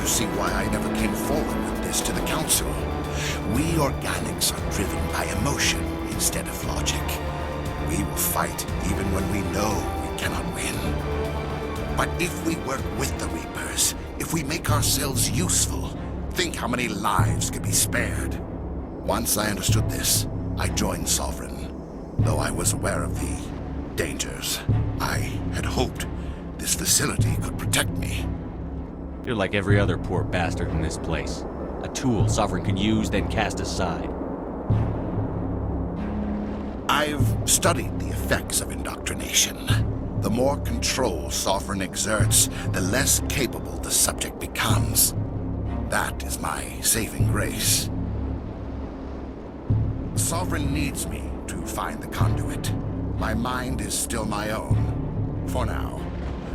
you see why I never came forward with this to the Council. We organics are driven by emotion instead of logic. We will fight even when we know we cannot win. But if we work with the Reapers, if we make ourselves useful, think how many lives could be spared. Once I understood this, I joined Sovereign, though I was aware of the dangers. I had hoped this facility could protect me. You're like every other poor bastard in this place. A tool Sovereign can use, then cast aside. I've studied the effects of indoctrination. The more control Sovereign exerts, the less capable the subject becomes. That is my saving grace. Sovereign needs me to find the conduit. My mind is still my own, for now.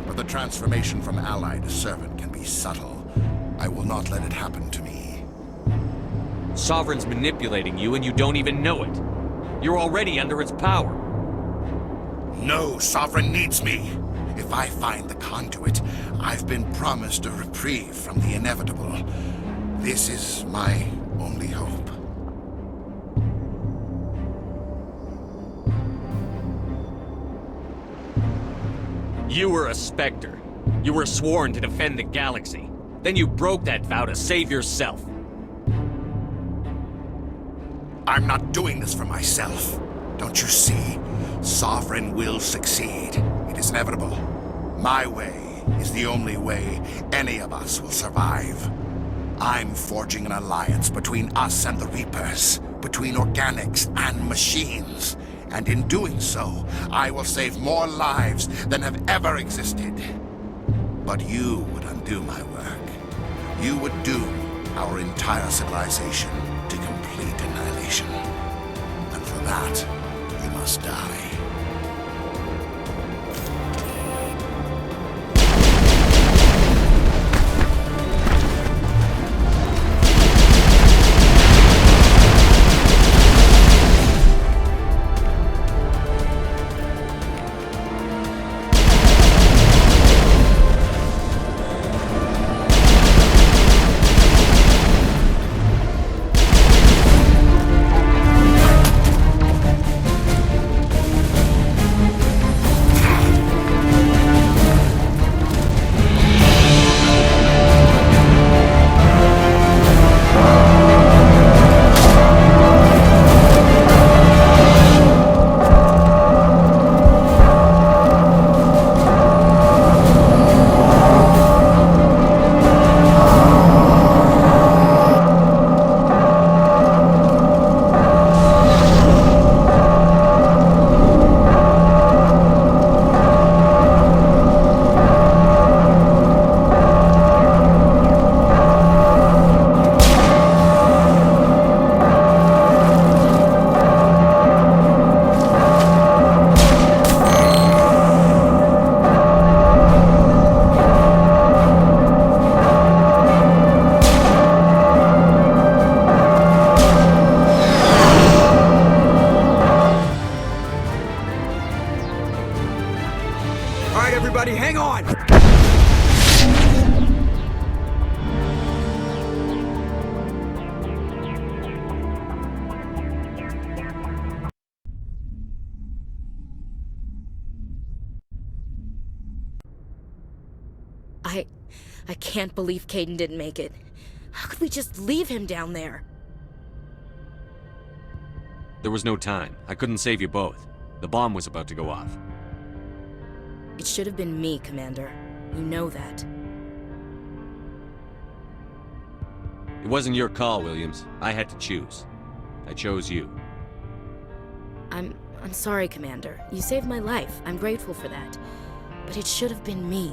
But the transformation from ally to servant can be subtle. I will not let it happen to me. Sovereign's manipulating you and you don't even know it. You're already under its power. No, Sovereign needs me. If I find the conduit, I've been promised a reprieve from the inevitable. This is my only hope. You were a Spectre. You were sworn to defend the galaxy. Then you broke that vow to save yourself. I'm not doing this for myself. Don't you see? Sovereign will succeed. It is inevitable. My way is the only way any of us will survive. I'm forging an alliance between us and the Reapers, between organics and machines. And in doing so, I will save more lives than have ever existed. But you would undo my work. You would doom our entire civilization to complete annihilation. And for that, you must die. Everybody, hang on! I can't believe Kaidan didn't make it. How could we just leave him down there? There was no time. I couldn't save you both. The bomb was about to go off. It should have been me, Commander. You know that. It wasn't your call, Williams. I had to choose. I chose you. I'm sorry, Commander. You saved my life. I'm grateful for that. But it should have been me.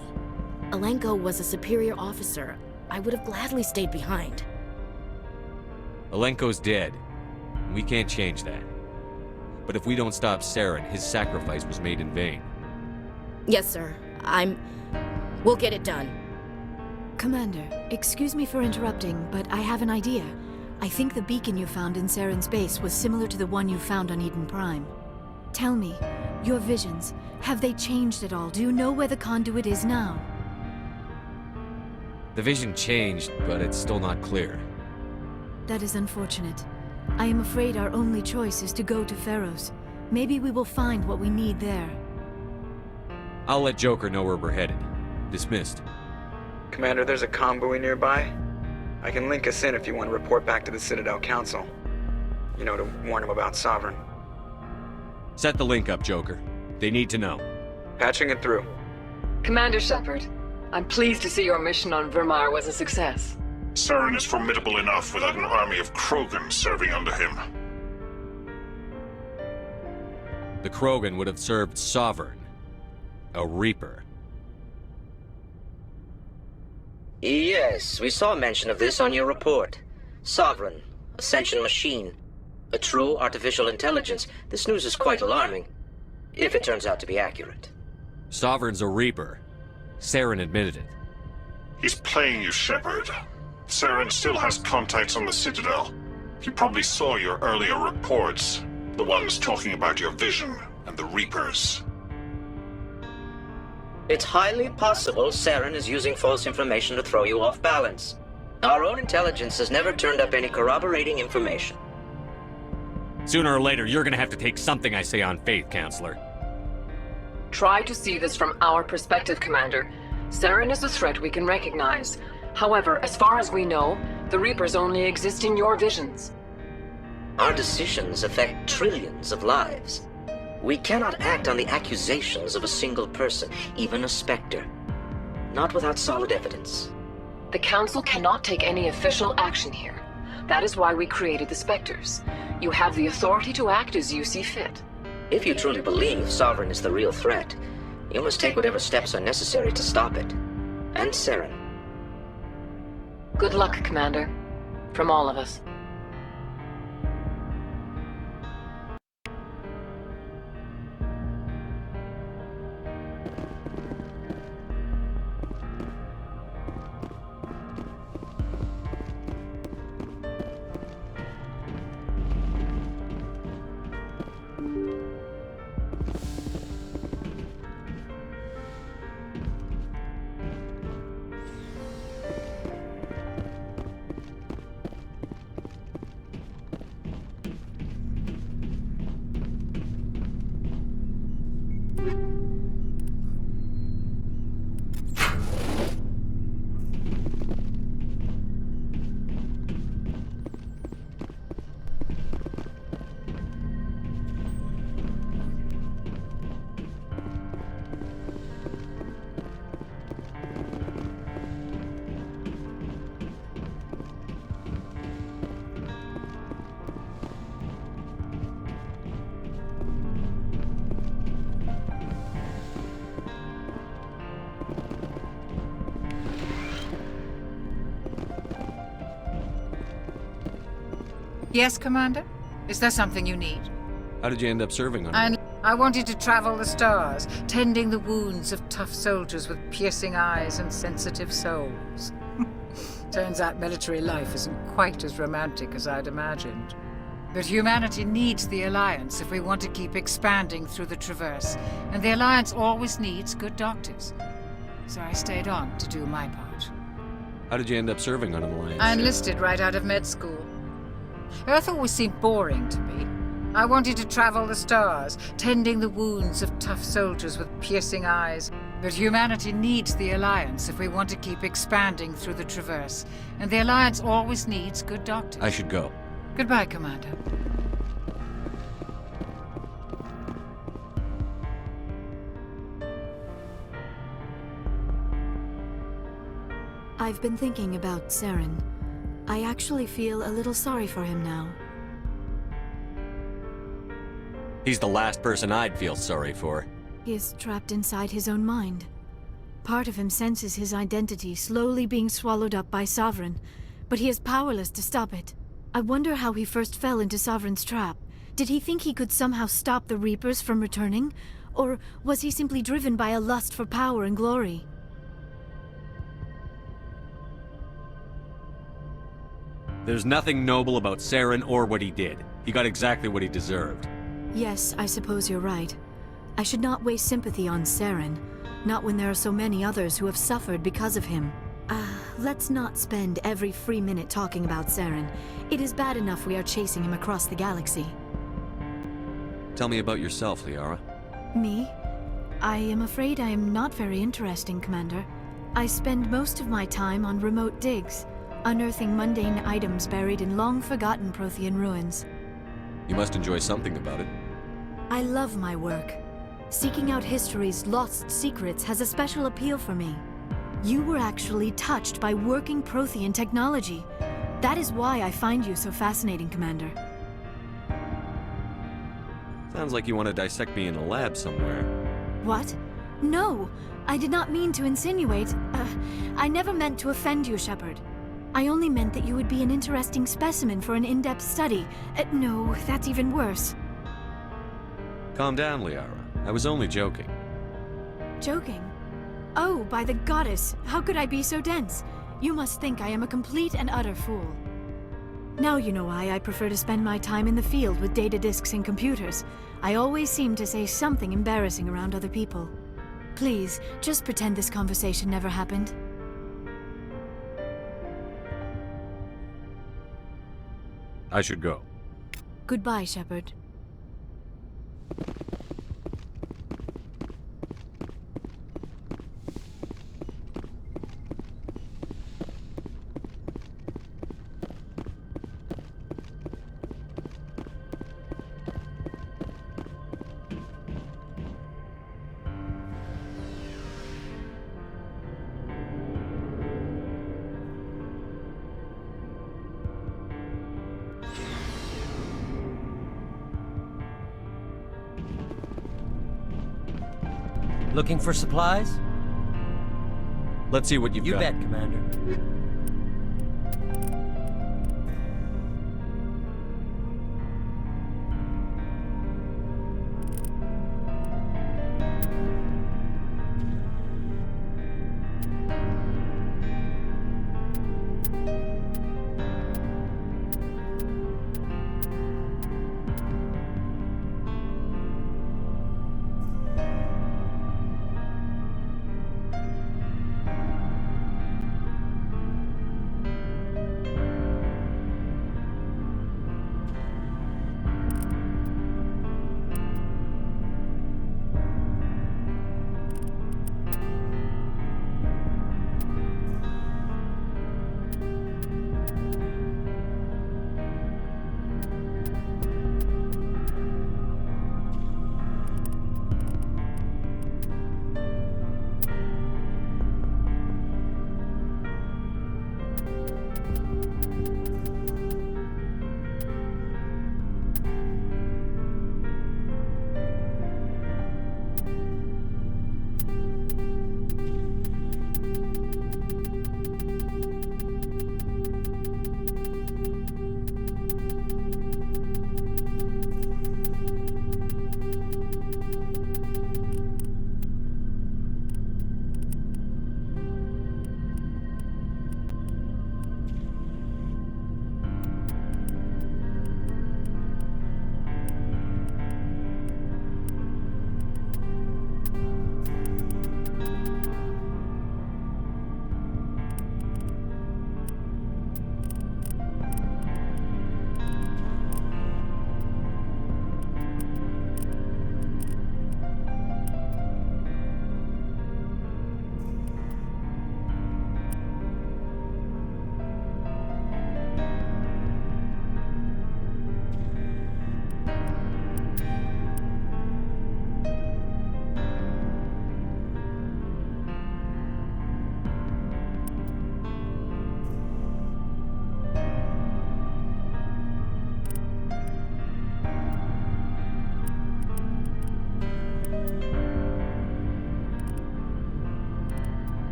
Alenko was a superior officer. I would have gladly stayed behind. Alenko's dead. We can't change that. But if we don't stop Saren, his sacrifice was made in vain. Yes, sir. We'll get it done. Commander, excuse me for interrupting, but I have an idea. I think the beacon you found in Saren's base was similar to the one you found on Eden Prime. Tell me, your visions, have they changed at all? Do you know where the conduit is now? The vision changed, but it's still not clear. That is unfortunate. I am afraid our only choice is to go to Pharaoh's. Maybe we will find what we need there. I'll let Joker know where we're headed. Dismissed. Commander, there's a comm buoy nearby. I can link us in if you want to report back to the Citadel Council. You know, to warn them about Sovereign. Set the link up, Joker. They need to know. Patching it through. Commander Shepard, I'm pleased to see your mission on Vermar was a success. Saren is formidable enough without an army of Krogan serving under him. The Krogan would have served Sovereign. A Reaper. Yes, we saw mention of this on your report. Sovereign, Ascension machine. A true artificial intelligence. This news is quite alarming. If it turns out to be accurate. Sovereign's a Reaper. Saren admitted it. He's playing you, Shepard. Saren still has contacts on the Citadel. He probably saw your earlier reports. The ones talking about your vision and the Reapers. It's highly possible Saren is using false information to throw you off balance. Our own intelligence has never turned up any corroborating information. Sooner or later, you're gonna have to take something I say on faith, Counselor. Try to see this from our perspective, Commander. Saren is a threat we can recognize. However, as far as we know, the Reapers only exist in your visions. Our decisions affect trillions of lives. We cannot act on the accusations of a single person, even a Spectre. Not without solid evidence. The Council cannot take any official action here. That is why we created the Spectres. You have the authority to act as you see fit. If you truly believe Sovereign is the real threat, you must take whatever steps are necessary to stop it. And Saren. Good luck, Commander. From all of us. Yes, Commander? Is there something you need? How did you end up serving on I wanted to travel the stars, tending the wounds of tough soldiers with piercing eyes and sensitive souls. Turns out military life isn't quite as romantic as I'd imagined. But humanity needs the Alliance if we want to keep expanding through the Traverse, and the Alliance always needs good doctors. So I stayed on to do my part. How did you end up serving on an Alliance? I enlisted right out of med school. Earth always seemed boring to me. I wanted to travel the stars, tending the wounds of tough soldiers with piercing eyes. But humanity needs the Alliance if we want to keep expanding through the Traverse, and the Alliance always needs good doctors. I should go. Goodbye, Commander. I've been thinking about Saren. I actually feel a little sorry for him now. He's the last person I'd feel sorry for. He is trapped inside his own mind. Part of him senses his identity slowly being swallowed up by Sovereign, but he is powerless to stop it. I wonder how he first fell into Sovereign's trap. Did he think he could somehow stop the Reapers from returning? Or was he simply driven by a lust for power and glory? There's nothing noble about Saren or what he did. He got exactly what he deserved. Yes, I suppose you're right. I should not waste sympathy on Saren, not when there are so many others who have suffered because of him. let's not spend every free minute talking about Saren. It is bad enough we are chasing him across the galaxy. Tell me about yourself, Liara. Me? I am afraid I am not very interesting, Commander. I spend most of my time on remote digs, unearthing mundane items buried in long-forgotten Prothean ruins. You must enjoy something about it. I love my work. Seeking out history's lost secrets has a special appeal for me. You were actually touched by working Prothean technology. That is why I find you so fascinating, Commander. Sounds like you want to dissect me in a lab somewhere. What? No! I did not mean to insinuate. I never meant to offend you, Shepard. I only meant that you would be an interesting specimen for an in-depth study. No, that's even worse. Calm down, Liara. I was only joking. Joking? Oh, by the goddess, how could I be so dense? You must think I am a complete and utter fool. Now you know why I prefer to spend my time in the field with data disks and computers. I always seem to say something embarrassing around other people. Please, just pretend this conversation never happened. I should go. Goodbye, Shepard. Looking for supplies? Let's see what you've You got. bet, Commander.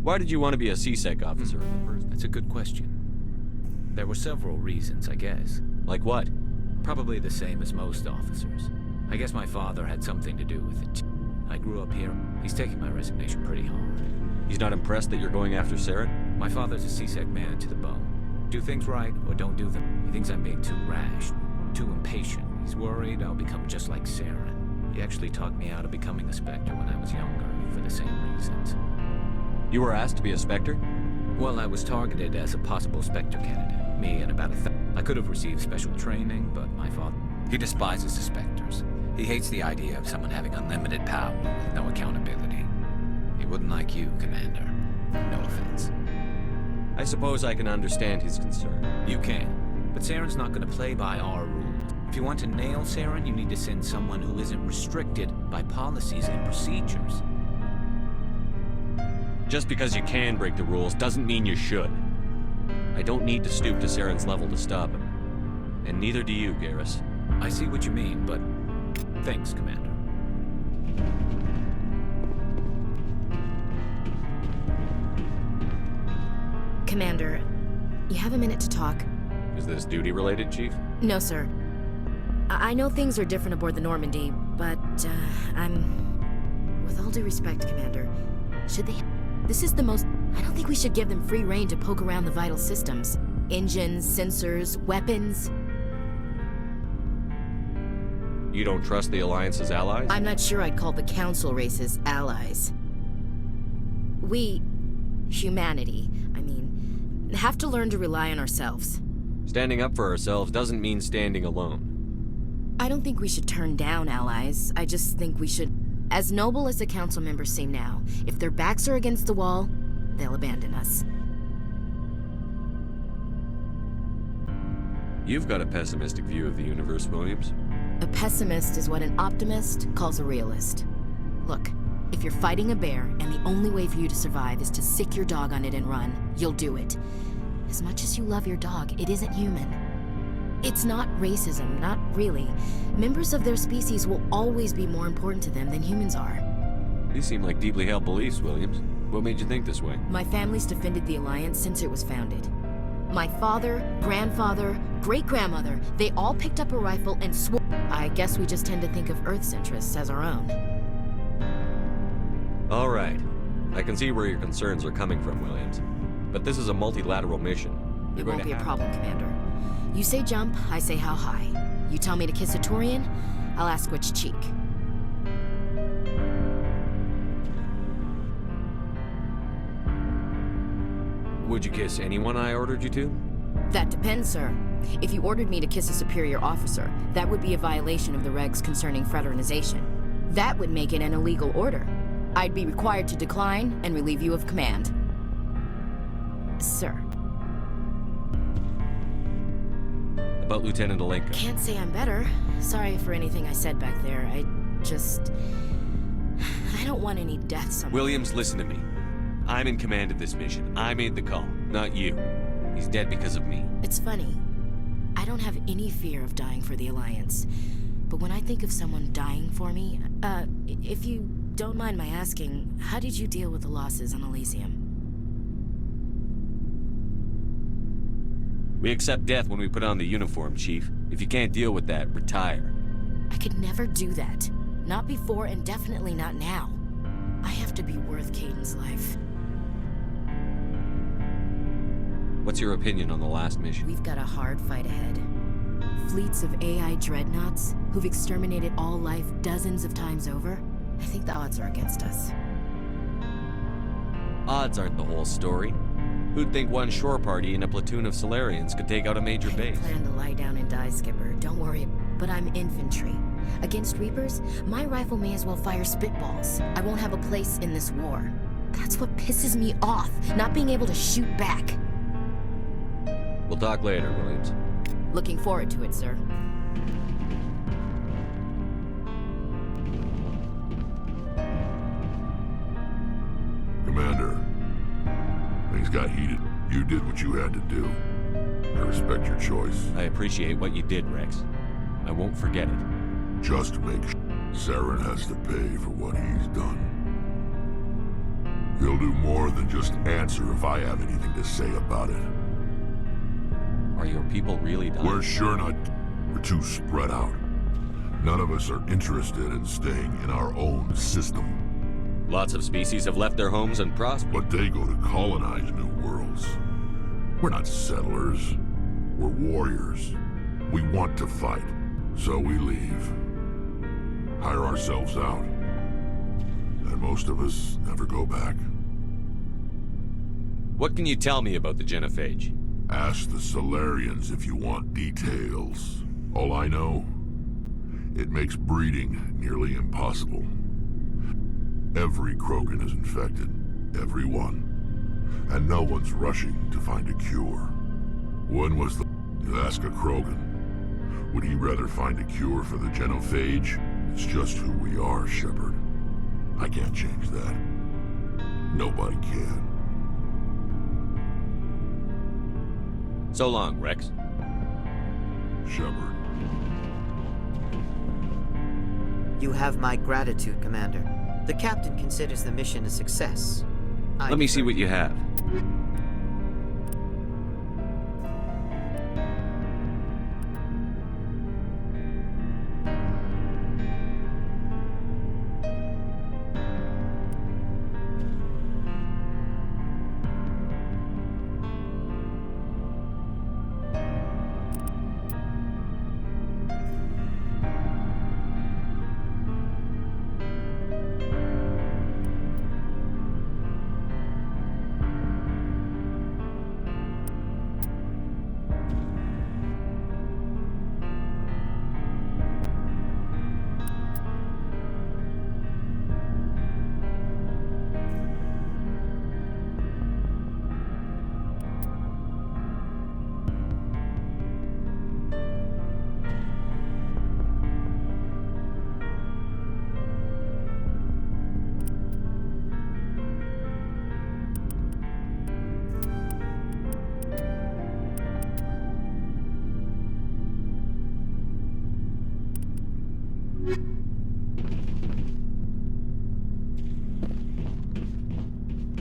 Why did you want to be a CSEC officer in the first? That's a good question. There were several reasons, I guess. Like what? Probably the same as most officers. I guess my father had something to do with it. I grew up here. He's taking my resignation pretty hard. He's not impressed that you're going after Saren? My father's a CSEC man to the bone. Do things right or don't do them. He thinks I'm being too rash, too impatient. He's worried I'll become just like Saren. He actually talked me out of becoming a Spectre when I was younger, for the same reasons. You were asked to be a Spectre? Well, I was targeted as a possible Spectre candidate. Me and about I could have received special training, but my father... He despises the Spectres. He hates the idea of someone having unlimited power with no accountability. He wouldn't like you, Commander. No offense. I suppose I can understand his concern. You can, but Saren's not going to play by our rules. If you want to nail Saren, you need to send someone who isn't restricted by policies and procedures. Just because you can break the rules doesn't mean you should. I don't need to stoop to Saren's level to stop him. And neither do you, Garrus. I see what you mean, but thanks, Commander. Commander, you have a minute to talk? Is this duty-related, Chief? No, sir. I know things are different aboard the Normandy, but, With all due respect, Commander, should they... This is the most... I don't think we should give them free rein to poke around the vital systems. Engines, sensors, weapons... You don't trust the Alliance's allies? I'm not sure I'd call the Council races allies. We... humanity, I mean, have to learn to rely on ourselves. Standing up for ourselves doesn't mean standing alone. I don't think we should turn down allies. I just think we should... As noble as the Council members seem now, if their backs are against the wall, they'll abandon us. You've got a pessimistic view of the universe, Williams. A pessimist is what an optimist calls a realist. Look, if you're fighting a bear and the only way for you to survive is to sick your dog on it and run, you'll do it. As much as you love your dog, it isn't human. It's not racism, not really. Members of their species will always be more important to them than humans are. These seem like deeply held beliefs, Williams. What made you think this way? My family's defended the Alliance since it was founded. My father, grandfather, great-grandmother, they all picked up a rifle and swore. I guess we just tend to think of Earth's interests as our own. All right. I can see where your concerns are coming from, Williams. But this is a multilateral mission. It won't be a problem, Commander. You say jump, I say how high. You tell me to kiss a Turian, I'll ask which cheek. Would you kiss anyone I ordered you to? That depends, sir. If you ordered me to kiss a superior officer, that would be a violation of the regs concerning fraternization. That would make it an illegal order. I'd be required to decline and relieve you of command. Sir. About Lieutenant Alenka? Can't say I'm better. Sorry for anything I said back there. I don't want any deaths on... Williams, listen to me. I'm in command of this mission. I made the call, not you. He's dead because of me. It's funny. I don't have any fear of dying for the Alliance. But when I think of someone dying for me, if you don't mind my asking, how did you deal with the losses on Elysium? We accept death when we put on the uniform, Chief. If you can't deal with that, retire. I could never do that. Not before and definitely not now. I have to be worth Kaidan's life. What's your opinion on the last mission? We've got a hard fight ahead. Fleets of AI dreadnoughts who've exterminated all life dozens of times over. I think the odds are against us. Odds aren't the whole story. Who'd think one shore party and a platoon of Solarians could take out a major base? I plan to lie down and die, Skipper. Don't worry, but I'm infantry. Against Reapers, my rifle may as well fire spitballs. I won't have a place in this war. That's what pisses me off, not being able to shoot back. We'll talk later, Williams. Looking forward to it, sir. Commander, things got heated. You did what you had to do. I respect your choice. I appreciate what you did, Rex. I won't forget it. Just make sure Saren has to pay for what he's done. He'll do more than just answer if I have anything to say about it. Are your people really dying? We're sure not. We're too spread out. None of us are interested in staying in our own system. Lots of species have left their homes and prospered. But they go to colonize new worlds. We're not settlers. We're warriors. We want to fight, so we leave. Hire ourselves out. And most of us never go back. What can you tell me about the genophage? Ask the Solarians if you want details. All I know, it makes breeding nearly impossible. Every Krogan is infected. Every one. And no one's rushing to find a cure. When was the... You ask a Krogan. Would he rather find a cure for the genophage? It's just who we are, Shepard. I can't change that. Nobody can. So long, Rex. Shepard. You have my gratitude, Commander. The captain considers the mission a success. Let me see what you have.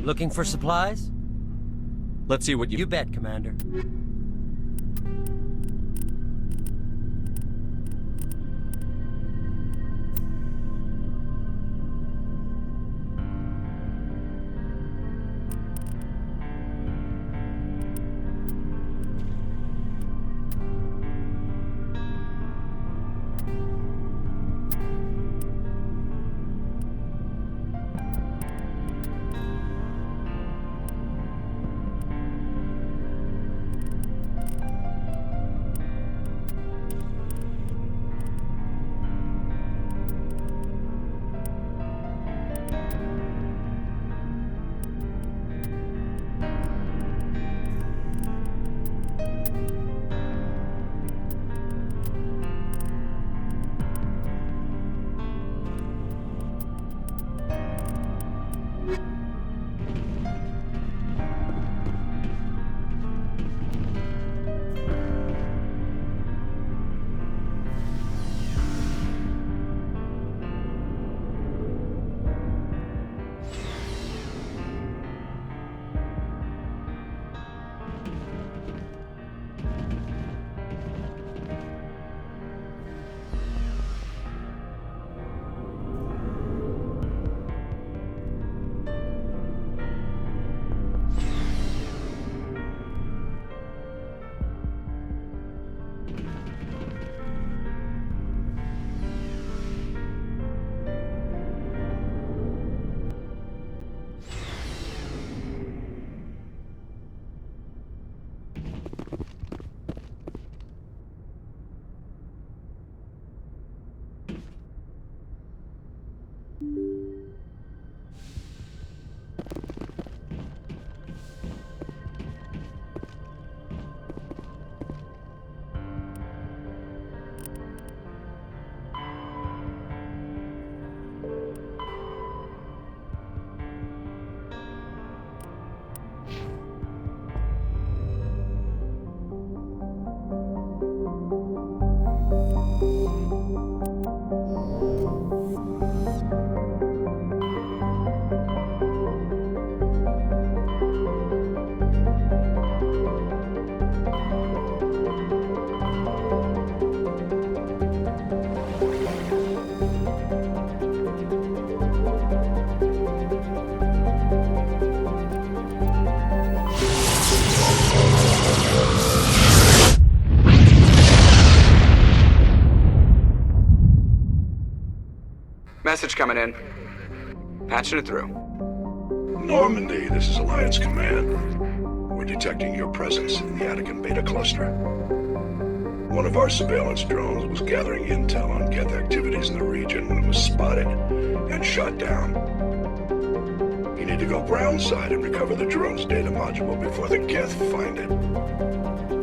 Looking for supplies? Let's see what You bet, Commander. Message coming in. Patching it through. Normandy, this is Alliance Command. We're detecting your presence in the Attican Beta Cluster. One of our surveillance drones was gathering intel on Geth activities in the region when it was spotted and shot down. You need to go ground side and recover the drone's data module before the Geth find it.